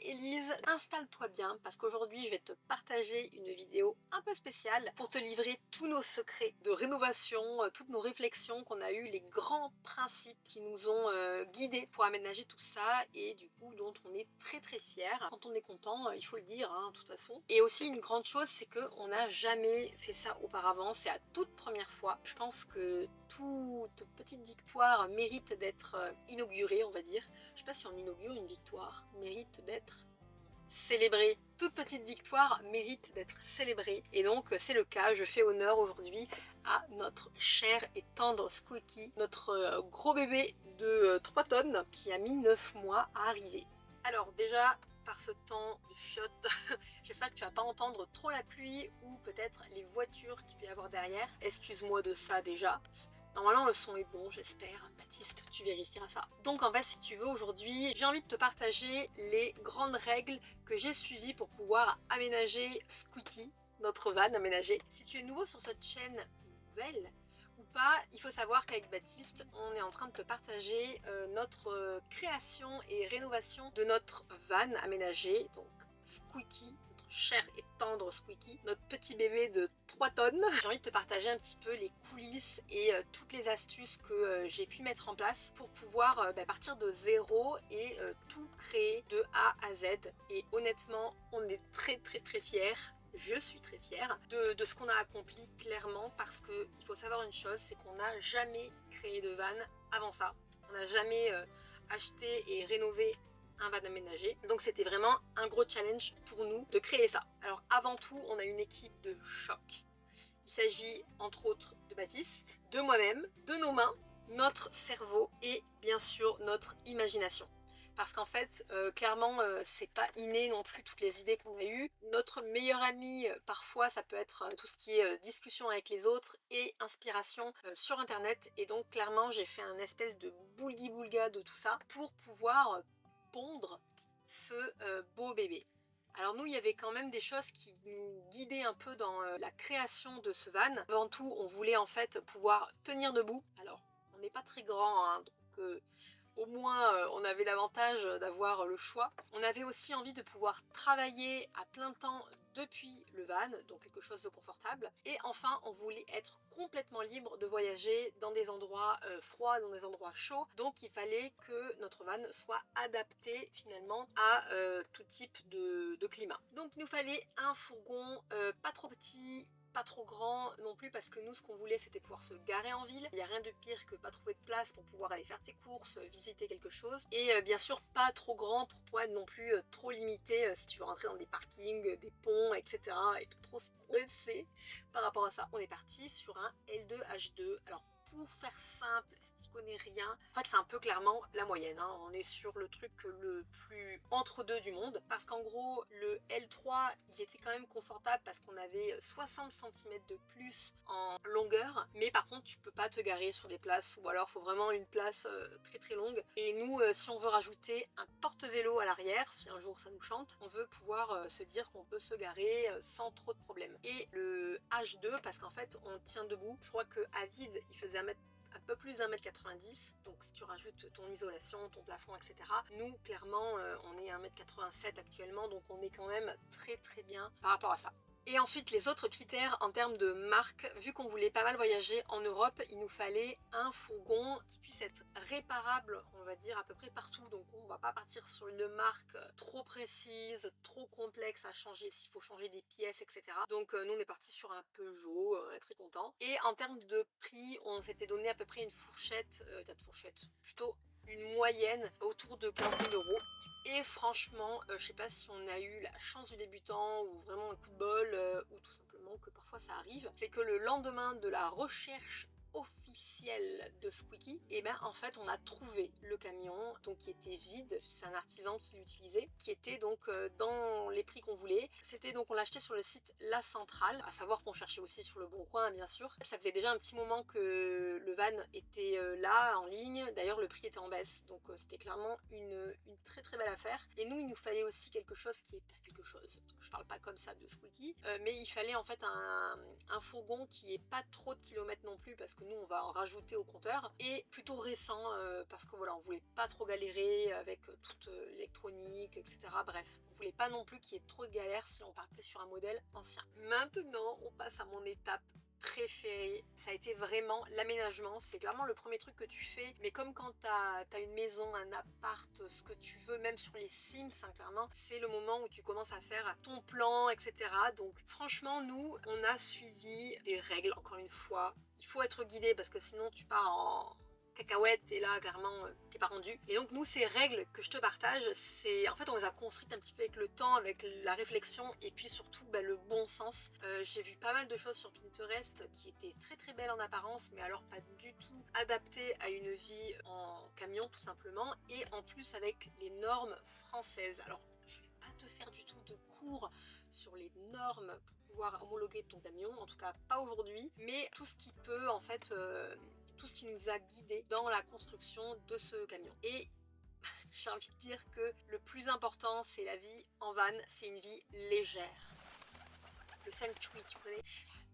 Élise, installe-toi bien parce qu'aujourd'hui je vais te partager une vidéo un peu spéciale pour te livrer tous nos secrets de rénovation, toutes nos réflexions qu'on a eues, les grands principes qui nous ont guidés pour aménager tout ça et du coup dont on est très fiers. Quand on est content, il faut le dire, hein, de toute façon. Et aussi une grande chose, c'est qu'on n'a jamais fait ça auparavant, c'est la toute première fois. Je pense que toute petite victoire mérite d'être inaugurée, on va dire. Je sais pas si on inaugure une victoire, mérite d'être célébrée. Toute petite victoire mérite d'être célébrée. Et donc c'est le cas, je fais honneur aujourd'hui à notre cher et tendre Squeaky, notre gros bébé de 3 tonnes qui a mis 9 mois à arriver. Alors déjà, par ce temps de chiottes, j'espère que tu vas pas entendre trop la pluie ou peut-être les voitures qu'il peut y avoir derrière. Excuse-moi de ça déjà. Normalement le son est bon, j'espère. Baptiste, tu vérifieras ça. Donc en fait, si tu veux, aujourd'hui, j'ai envie de te partager les grandes règles que j'ai suivies pour pouvoir aménager Squeaky, notre van aménagé. Si tu es nouveau sur cette chaîne nouvelle ou pas, il faut savoir qu'avec Baptiste, on est en train de te partager notre création et rénovation de notre van aménagé, donc Squeaky, cher et tendre Squeaky, notre petit bébé de 3 tonnes. J'ai envie de te partager un petit peu les coulisses et toutes les astuces que j'ai pu mettre en place pour pouvoir partir de zéro et tout créer de A à Z. Et honnêtement, on est très fiers. Je suis très fière de ce qu'on a accompli clairement parce que il faut savoir une chose, c'est qu'on n'a jamais créé de van avant ça. On n'a jamais acheté et rénové un van aménagé. Donc c'était vraiment un gros challenge pour nous de créer ça. Alors avant tout, on a une équipe de choc. Il s'agit entre autres de Baptiste, de moi-même, de nos mains, notre cerveau et bien sûr notre imagination. Parce qu'en fait, clairement, c'est pas inné non plus toutes les idées qu'on a eues. Notre meilleur ami, parfois, ça peut être tout ce qui est discussion avec les autres et inspiration sur Internet. Et donc, clairement, j'ai fait un espèce de boulgui-boulga de tout ça pour pouvoir pondre ce beau bébé. Alors nous, il y avait quand même des choses qui nous guidaient un peu dans la création de ce van. Avant tout, on voulait en fait pouvoir tenir debout. Alors, on n'est pas très grand, hein, donc au moins on avait l'avantage d'avoir le choix. On avait aussi envie de pouvoir travailler à plein temps depuis le van, donc quelque chose de confortable. Et enfin, on voulait être complètement libre de voyager dans des endroits froids, dans des endroits chauds. Donc il fallait que notre van soit adapté finalement à tout type de climat. Donc il nous fallait un fourgon pas trop petit, pas trop grand non plus, parce que nous ce qu'on voulait c'était pouvoir se garer en ville. Il n'y a rien de pire que pas trouver de place pour pouvoir aller faire ses courses, visiter quelque chose, et bien sûr pas trop grand pour pouvoir être non plus trop limité si tu veux rentrer dans des parkings, des ponts, etc. et pas trop stressé par rapport à ça. On est parti sur un L2H2. Alors pour faire simple, si tu connais rien, en fait c'est un peu clairement la moyenne, hein. On est sur le truc le plus entre deux du monde, parce qu'en gros le L3 il était quand même confortable parce qu'on avait 60 cm de plus en longueur, mais par contre tu peux pas te garer sur des places, ou alors il faut vraiment une place très longue. Et nous si on veut rajouter un porte-vélo à l'arrière, si un jour ça nous chante, on veut pouvoir se dire qu'on peut se garer sans trop de problèmes. Et le H2 parce qu'en fait on tient debout. Je crois que à vide il faisait un peu plus d'1m90, donc si tu rajoutes ton isolation, ton plafond, etc. Nous, clairement, on est 1m87 actuellement, donc on est quand même très bien par rapport à ça. Et ensuite, les autres critères en termes de marque, vu qu'on voulait pas mal voyager en Europe, il nous fallait un fourgon qui puisse être réparable, on va dire, à peu près partout. Donc on va pas partir sur une marque trop précise, trop complexe à changer s'il faut changer des pièces, etc. Donc nous, on est parti sur un Peugeot, on est très content. Et en termes de prix, on s'était donné à peu près une fourchette, plutôt une moyenne autour de 15 000 euros. Et franchement, je sais pas si on a eu la chance du débutant ou vraiment un coup de bol ou tout simplement que parfois ça arrive, c'est que le lendemain de la recherche officielle de Squeaky, et ben en fait on a trouvé le camion, donc qui était vide, c'est un artisan qui l'utilisait, qui était donc dans les prix qu'on voulait. C'était donc, on l'a acheté sur le site La Centrale, à savoir qu'on cherchait aussi sur le Bon Coin bien sûr. Ça faisait déjà un petit moment que le van était là en ligne, d'ailleurs le prix était en baisse, donc c'était clairement une très belle affaire. Et nous il nous fallait aussi quelque chose qui est quelque chose, je parle pas comme ça de Squeaky, mais il fallait en fait un fourgon qui ait pas trop de kilomètres non plus, parce que nous on va en rajouter au compteur, et plutôt récent parce que voilà, on voulait pas trop galérer avec toute l'électronique, etc. Bref, on voulait pas non plus qu'il y ait trop de galères si on partait sur un modèle ancien. Maintenant, on passe à mon étape préféré, ça a été vraiment l'aménagement. C'est clairement le premier truc que tu fais, mais comme quand t'as une maison, un appart, ce que tu veux, même sur les Sims, hein, clairement, c'est le moment où tu commences à faire ton plan, etc. Donc franchement, nous, on a suivi des règles, encore une fois. Il faut être guidé parce que sinon tu pars en cacahuète et là clairement t'es pas rendu. Et donc nous, ces règles que je te partage, c'est en fait on les a construites un petit peu avec le temps, avec la réflexion et puis surtout le bon sens. J'ai vu pas mal de choses sur Pinterest qui étaient très très belles en apparence, mais alors pas du tout adaptées à une vie en camion tout simplement, et en plus avec les normes françaises. Alors je vais pas te faire du tout de cours sur les normes pour pouvoir homologuer ton camion, en tout cas pas aujourd'hui, mais tout ce qui peut en fait tout ce qui nous a guidés dans la construction de ce camion. Et j'ai envie de dire que le plus important, c'est la vie en van, c'est une vie légère. Le feng shui, tu connais?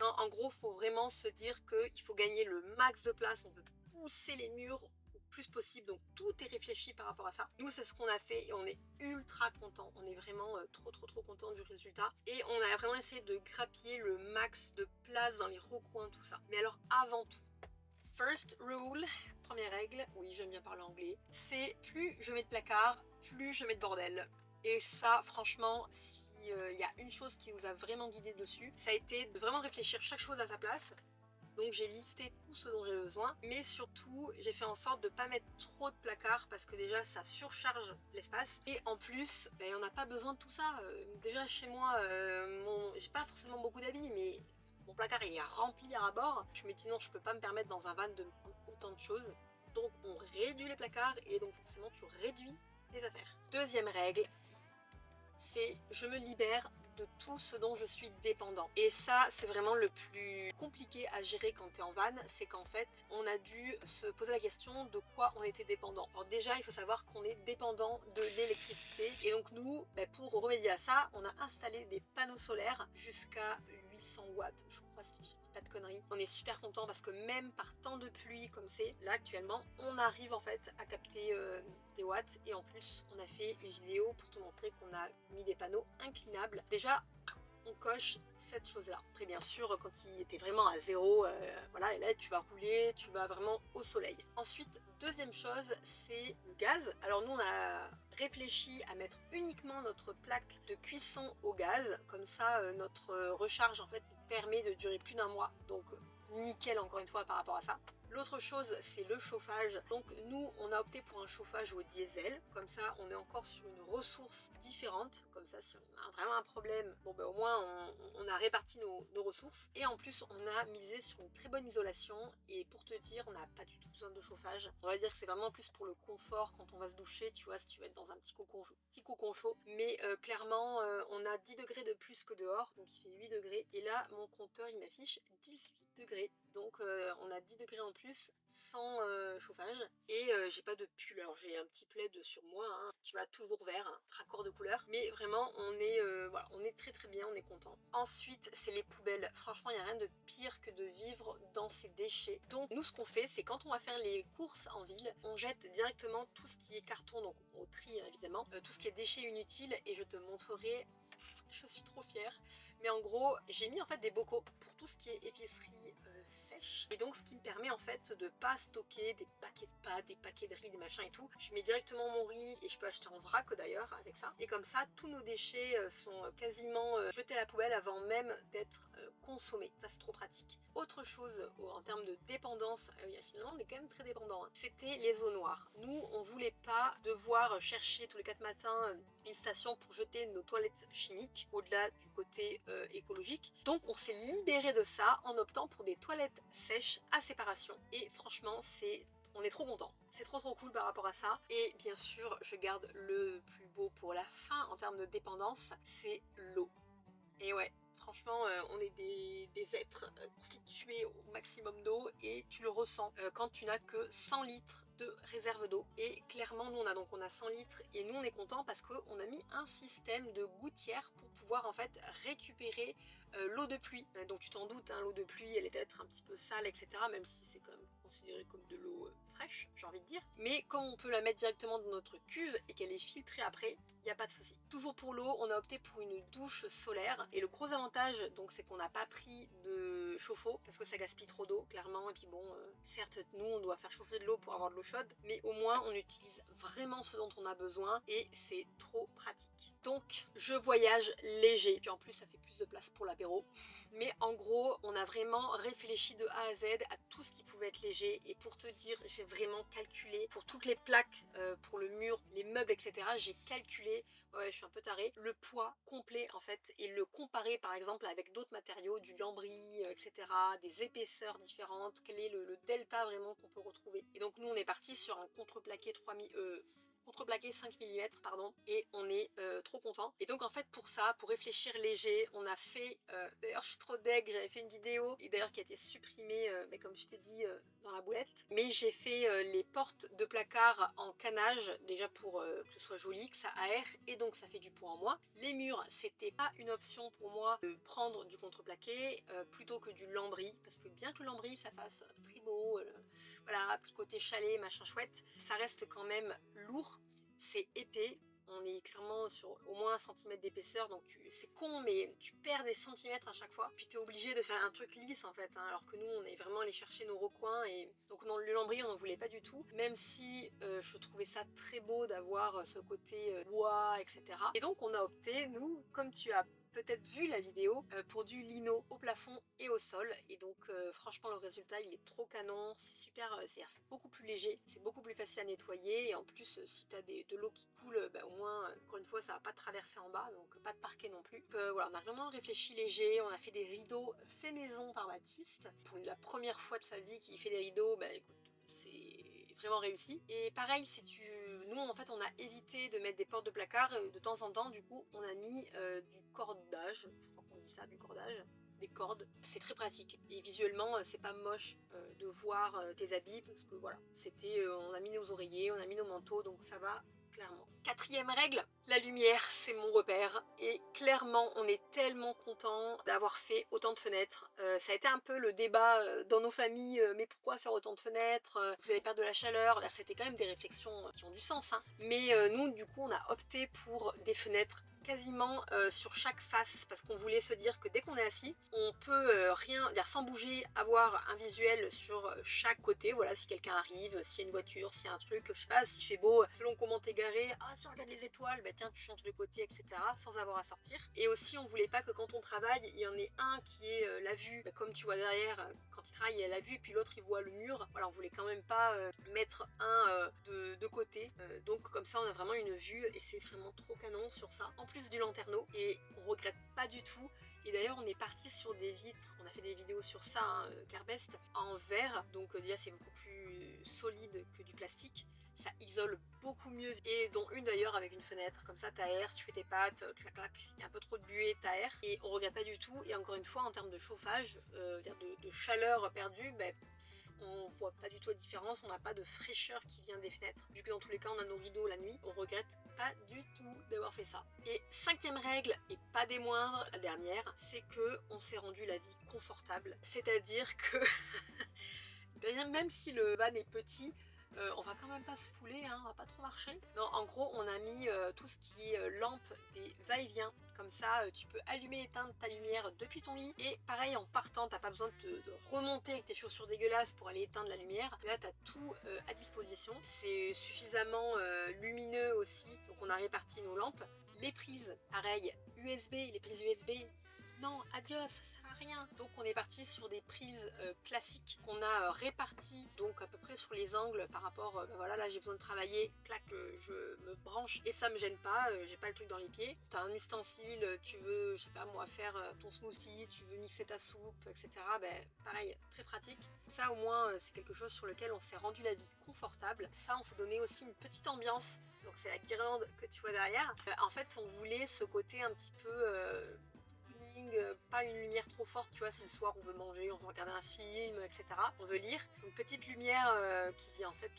Non, en gros, il faut vraiment se dire qu'il faut gagner le max de place, on veut pousser les murs au plus possible, donc tout est réfléchi par rapport à ça. Nous, c'est ce qu'on a fait et on est ultra content, on est vraiment trop content du résultat, et on a vraiment essayé de grappiller le max de place dans les recoins, tout ça. Mais alors avant tout, first rule, première règle, oui j'aime bien parler anglais, c'est plus je mets de placards, plus je mets de bordel. Et ça franchement, s'il y a une chose qui nous a vraiment guidé dessus, ça a été de vraiment réfléchir chaque chose à sa place. Donc j'ai listé tout ce dont j'ai besoin, mais surtout j'ai fait en sorte de ne pas mettre trop de placards parce que déjà ça surcharge l'espace, et en plus on n'a pas besoin de tout ça. Déjà chez moi, j'ai pas forcément beaucoup d'habits, mais mon placard il est rempli à ras-bord. Je me dis non, je peux pas me permettre dans un van de prendre autant de choses. Donc on réduit les placards et donc forcément tu réduis les affaires. Deuxième règle, c'est je me libère de tout ce dont je suis dépendant. Et ça, c'est vraiment le plus compliqué à gérer quand tu es en van, c'est qu'en fait, on a dû se poser la question de quoi on était dépendant. Alors déjà, il faut savoir qu'on est dépendant de l'électricité. Et donc nous, pour remédier à ça, on a installé des panneaux solaires jusqu'à 800 watts, je crois, si je dis pas de conneries. On est super content parce que même par temps de pluie comme c'est là actuellement, on arrive en fait à capter des watts, et en plus on a fait une vidéo pour te montrer qu'on a mis des panneaux inclinables. Déjà on coche cette chose là. Après bien sûr quand il était vraiment à zéro, voilà, et là tu vas rouler, tu vas vraiment au soleil. Ensuite, deuxième chose, c'est le gaz. Alors nous on a réfléchi à mettre uniquement notre plaque de cuisson au gaz, comme ça notre recharge en fait nous permet de durer plus d'un mois, donc nickel encore une fois par rapport à ça. L'autre chose, c'est le chauffage. Donc nous, on a opté pour un chauffage au diesel. Comme ça, on est encore sur une ressource différente. Comme ça, si on a vraiment un problème, bon au moins on a réparti nos ressources. Et en plus, on a misé sur une très bonne isolation. Et pour te dire, on n'a pas du tout besoin de chauffage. On va dire que c'est vraiment plus pour le confort quand on va se doucher. Tu vois, si tu veux être dans un petit cocon chaud. Mais clairement, on a 10 degrés de plus que dehors. Donc il fait 8 degrés. Et là, mon compteur, il m'affiche 18 degrés. Donc on a 10 degrés en plus sans chauffage, et j'ai pas de pull. Alors j'ai un petit plaid sur moi, hein. Tu vas toujours vert, hein, raccord de couleur, mais vraiment on est voilà, on est très bien, on est content. Ensuite, c'est les poubelles. Franchement, il n'y a rien de pire que de vivre dans ces déchets. Donc nous, ce qu'on fait, c'est quand on va faire les courses en ville, on jette directement tout ce qui est carton, donc au tri évidemment, tout ce qui est déchets inutiles, et je te montrerai. Je suis trop fière, mais en gros j'ai mis en fait des bocaux pour tout ce qui est épicerie sèche, et donc ce qui me permet en fait de pas stocker des paquets de pâtes, des paquets de riz, des machins et tout. Je mets directement mon riz, et je peux acheter en vrac d'ailleurs avec ça, et comme ça tous nos déchets sont quasiment jetés à la poubelle avant même d'être consommés. Ça c'est trop pratique. Autre chose en termes de dépendance, finalement on est quand même très dépendant, hein, c'était les eaux noires. Nous on voulait pas devoir chercher tous les 4 matins une station pour jeter nos toilettes chimiques, au-delà du côté écologique. Donc on s'est libéré de ça en optant pour des toilettes sèches à séparation. Et franchement, on est trop content. C'est trop cool par rapport à ça. Et bien sûr, je garde le plus beau pour la fin en termes de dépendance, c'est l'eau. Et ouais, franchement, on est des êtres constitués au maximum d'eau, et tu le ressens quand tu n'as que 100 litres de réserve d'eau. Et clairement, nous on a 100 litres, et nous on est content parce qu'on a mis un système de gouttières pour pouvoir en fait récupérer l'eau de pluie. Donc tu t'en doutes, hein, l'eau de pluie elle est peut-être un petit peu sale, etc. Même si c'est quand même considéré comme de l'eau fraîche, j'ai envie de dire. Mais comme on peut la mettre directement dans notre cuve et qu'elle est filtrée après, il n'y a pas de souci. Toujours pour l'eau, on a opté pour une douche solaire. Et le gros avantage, donc, c'est qu'on n'a pas pris de chauffe-eau parce que ça gaspille trop d'eau, clairement. Et puis bon, certes, nous, on doit faire chauffer de l'eau pour avoir de l'eau chaude, mais au moins, on utilise vraiment ce dont on a besoin et c'est trop pratique. Donc, je voyage léger. Puis en plus, ça fait plus de place pour l'apéro. Mais en gros, on a vraiment réfléchi de A à Z à tout ce qui pouvait être léger. Et pour te dire, j'ai vraiment calculé pour toutes les plaques, pour le mur, les meubles, etc. J'ai calculé, ouais, je suis un peu tarée, le poids complet en fait et le comparer par exemple avec d'autres matériaux, du lambris, etc., des épaisseurs différentes, quel est le delta vraiment qu'on peut retrouver. Et donc nous on est parti sur un contreplaqué 3000, contreplaqué 5 mm pardon, et on est trop content. Et donc en fait pour ça, pour réfléchir léger, on a fait, d'ailleurs je suis trop deg, j'avais fait une vidéo et d'ailleurs qui a été supprimée, mais comme je t'ai dit dans la boulette, mais j'ai fait les portes de placard en canage, déjà pour que ce soit joli, que ça aère et donc ça fait du poids en moins. Les murs, c'était pas une option pour moi de prendre du contreplaqué plutôt que du lambris, parce que bien que le lambris ça fasse très beau, voilà, petit côté chalet, machin chouette, ça reste quand même lourd, c'est épais, on est clairement sur au moins 1 cm d'épaisseur, donc c'est con, mais tu perds des centimètres à chaque fois, puis tu es obligé de faire un truc lisse en fait, hein, alors que nous on est vraiment allé chercher nos recoins, et donc non, le lambris on n'en voulait pas du tout, même si je trouvais ça très beau d'avoir ce côté bois, etc. Et donc on a opté, nous, comme tu as peut-être vu la vidéo, pour du lino au plafond et au sol, et donc franchement le résultat il est trop canon, c'est super, c'est beaucoup plus léger, c'est beaucoup plus facile à nettoyer, et en plus si tu as de l'eau qui coule, bah, au moins encore une fois ça va pas traverser en bas, donc pas de parquet non plus. Donc, voilà, on a vraiment réfléchi léger, on a fait des rideaux faits maison par Baptiste, pour la première fois de sa vie qu'il fait des rideaux, bah écoute, c'est vraiment réussi. Et pareil, si tu... Nous en fait on a évité de mettre des portes de placard, de temps en temps du coup on a mis du cordage, je crois qu'on dit ça, du cordage, des cordes, c'est très pratique et visuellement c'est pas moche de voir tes habits, parce que voilà, c'était on a mis nos oreillers, on a mis nos manteaux, donc ça va clairement. Quatrième règle, la lumière, c'est mon repère, et clairement on est tellement content d'avoir fait autant de fenêtres. Ça a été un peu le débat dans nos familles, mais pourquoi faire autant de fenêtres, vous allez perdre de la chaleur. Là c'était quand même des réflexions qui ont du sens, hein. Mais nous du coup on a opté pour des fenêtres quasiment sur chaque face, parce qu'on voulait se dire que dès qu'on est assis, on peut rien dire sans bouger, avoir un visuel sur chaque côté. Voilà, si quelqu'un arrive, s'il y a une voiture, s'il y a un truc, je sais pas, s'il fait beau, selon comment t'es garé, ah si on regarde les étoiles, bah tiens tu changes de côté, etc., sans avoir à sortir. Et aussi on voulait pas que quand on travaille, il y en ait un qui ait la vue, bah, comme tu vois derrière, quand il travaille il a la vue, et puis l'autre il voit le mur. Voilà, on voulait quand même pas mettre un de côté, donc comme ça on a vraiment une vue, et c'est vraiment trop canon sur ça. En plus du lanterneau, et on regrette pas du tout. Et d'ailleurs on est parti sur des vitres, on a fait des vidéos sur ça, hein, Carbest, en verre, donc déjà c'est beaucoup plus solide que du plastique, ça isole beaucoup mieux, et dont une d'ailleurs avec une fenêtre, comme ça t'aères, tu fais tes pâtes, clac clac, il y a un peu trop de buée, t'aères, et on regrette pas du tout. Et encore une fois en termes de chauffage, de chaleur perdue, ben, on voit pas du tout la différence, on n'a pas de fraîcheur qui vient des fenêtres, vu que dans tous les cas on a nos rideaux la nuit, on regrette pas du tout d'avoir fait ça. Et cinquième règle, et pas des moindres, la dernière, c'est que on s'est rendu la vie confortable, c'est-à-dire que même si le van est petit, on va quand même pas se fouler, hein, on va pas trop marcher. Non, en gros, on a mis tout ce qui est lampe des va-et-vient. Comme ça, tu peux allumer et éteindre ta lumière depuis ton lit. Et pareil, en partant, t'as pas besoin de remonter avec tes chaussures dégueulasses pour aller éteindre la lumière. Là, t'as tout à disposition. C'est suffisamment lumineux aussi. Donc, on a réparti nos lampes. Les prises, pareil, USB, les prises USB. Non, adios, ça sert à rien. Donc on est parti sur des prises classiques qu'on a réparties donc à peu près sur les angles par rapport, ben voilà, là j'ai besoin de travailler, clac, je me branche et ça me gêne pas, j'ai pas le truc dans les pieds. T'as un ustensile, tu veux, je sais pas moi, faire ton smoothie, tu veux mixer ta soupe, etc. Ben pareil, très pratique. Ça au moins c'est quelque chose sur lequel on s'est rendu la vie confortable. Ça on s'est donné aussi une petite ambiance, donc c'est la guirlande que tu vois derrière. En fait on voulait ce côté un petit peu camping, pas une lumière trop forte, tu vois, si le soir on veut manger, on veut regarder un film, etc. On veut lire. Une petite lumière qui vient en fait,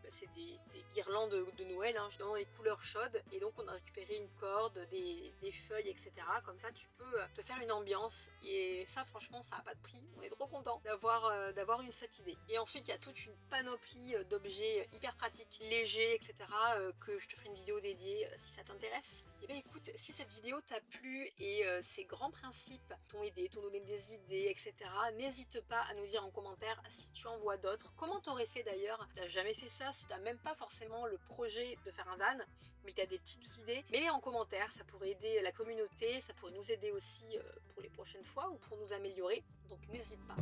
c'est des guirlandes de Noël, hein, dans les couleurs chaudes. Et donc on a récupéré une corde, des feuilles, etc. Comme ça tu peux te faire une ambiance. Et ça franchement ça n'a pas de prix. On est trop content d'avoir eu cette idée. Et ensuite il y a toute une panoplie d'objets hyper pratiques, légers, etc. Que je te ferai une vidéo dédiée si ça t'intéresse. Et bien écoute, si cette vidéo t'a plu et ces grands principes t'ont aidé, t'ont donné des idées, etc. N'hésite pas à nous dire en commentaire si tu en vois d'autres. Comment t'aurais fait d'ailleurs si t'as jamais fait ça, si t'as même pas forcément le projet de faire un van, mais t'as des petites idées, mets-les en commentaire, ça pourrait aider la communauté, ça pourrait nous aider aussi pour les prochaines fois ou pour nous améliorer, donc n'hésite pas.